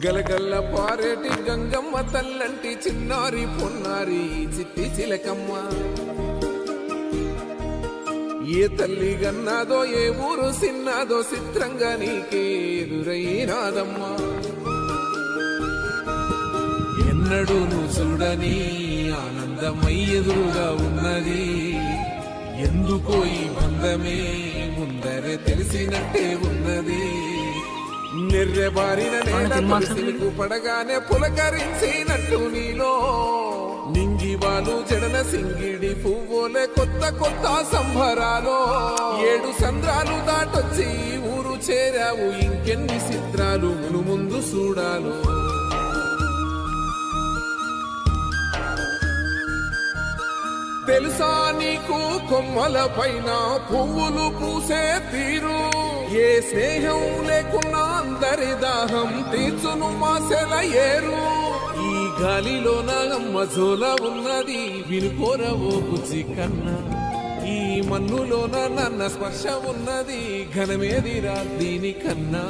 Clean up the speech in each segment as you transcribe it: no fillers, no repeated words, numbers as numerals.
గలగల్ల పారేటి గంగమ్మ తల్లంటి చిన్నారి పొన్నారి చిట్టి చిలకమ్మ. ఏ తల్లి గన్నాదో ఏ ఊరు సిన్నాదో చిత్రంగా నీకే ఎదురైనాదమ్మా. ఎన్నడూ నువ్వు చూడని ఆనందమై ఎదురుగా ఉన్నది. ఎందుకో ఈ బంధమే ముందరే తెలిసినట్టే ఉన్నది. నిర్రెబారిన నేలకు పడగానే పులకరించినట్టు నీలో నింగివాలు జడన సింగిడి పువ్వులే కొత్త కొత్త సంభరాలో. 7 సంద్రాలు దాటొచ్చి ఊరు చేరావు, ఇంకెన్ని చిత్రాలు మును ముందు చూడాలో. తెలుసా నీకు కొమ్మల పైన పువ్వులు పూసే తీరు. ఏ స్నేహం లేకున్నా అందరి దాహం తీర్చును మాసెల ఏరు. ఈ గాలిలోన మజోల ఉన్నది వినుకోరవో బుజ్జి కన్నా. ఈ మన్నులోన నన్న స్పర్శ ఉన్నది ఘనమేదిరా దీనికన్నా.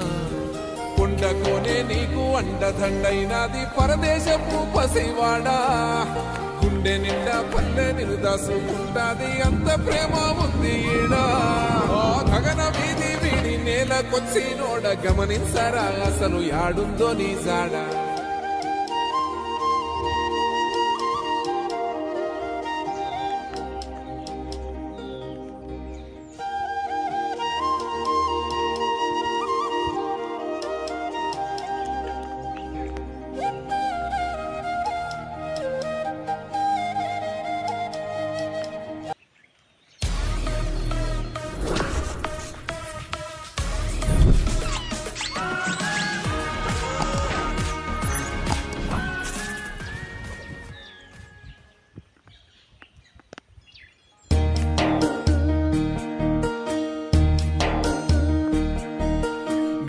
కొండకోనే నీకు అండదండైనది పరదేశపు పసివాడా. గుండె నిండా పల్లె నిన్ను దాసుకుంటాది, అంత ప్రేమ ఉంది ఈడా. గగన వీధి వీడి నేలకొచ్చి నోడ గమనించరా అసలు యాడుందో నీ జాడ.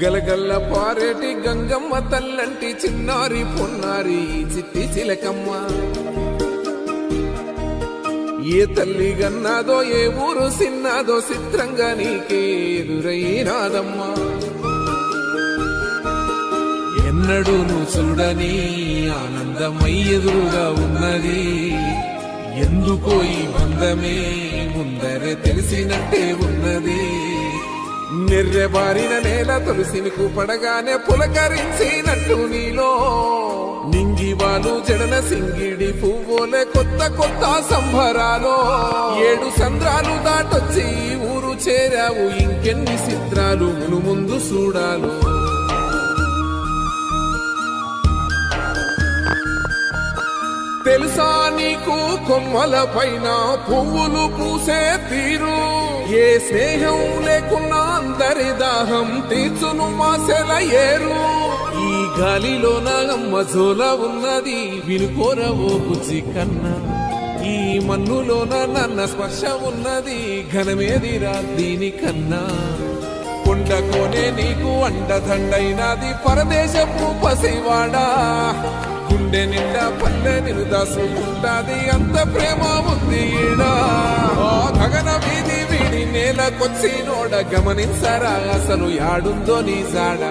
గలగల్ల పారేటి గంగమ్మ తల్లంటి చిన్నారి పొన్నారి చిట్టి చిలకమ్మ. ఏ తల్లి గన్నాదో ఏ ఊరు సిన్నాదో చిత్రంగా నీకే ఎదురైనాదమ్మా. ఎన్నడూ నువ్వు చూడని ఆనందమై ఎదురుగా ఉన్నది. ఎందుకో ఈ బంధమే ముందరే తెలిసినట్టే ఉన్నది. నిర్రెబారిన నేల తులసినికు పడగానే పులకరించినట్టు నీలో నింగివాలు జడన సింగిడి పువ్వులే కొత్త కొత్త సంభరాలో. 7 సంద్రాలు దాటొచ్చి ఊరు చేరావు, ఇంకెన్ని చిత్రాలు మును ముందు చూడాలో. తెలుసా నీకు కొమ్మల పైన పువ్వులు పూసే తీరు. ఏ స్నేహం లేకున్నా అందరి దాహం తీర్చును మాసెల ఏరు. ఈ గాలిలోన మజోల ఉన్నది వినుకోరవో బుజ్జి కన్నా. ఈ మన్నులోన నన్న స్పర్శ ఉన్నది ఘనమేదిరా దీనికన్నా. కొండకోనే నీకు అండదండైనది పరదేశపు పసివాడా. గుండె నిండా పల్లె నిన్ను దాసుకుంటాది, అంత ప్రేమ ఉంది ఈడా. గగన వీధి వీడి నేలకొచ్చి నోడ గమనించరా అసలు యాడుందో నీ జాడ.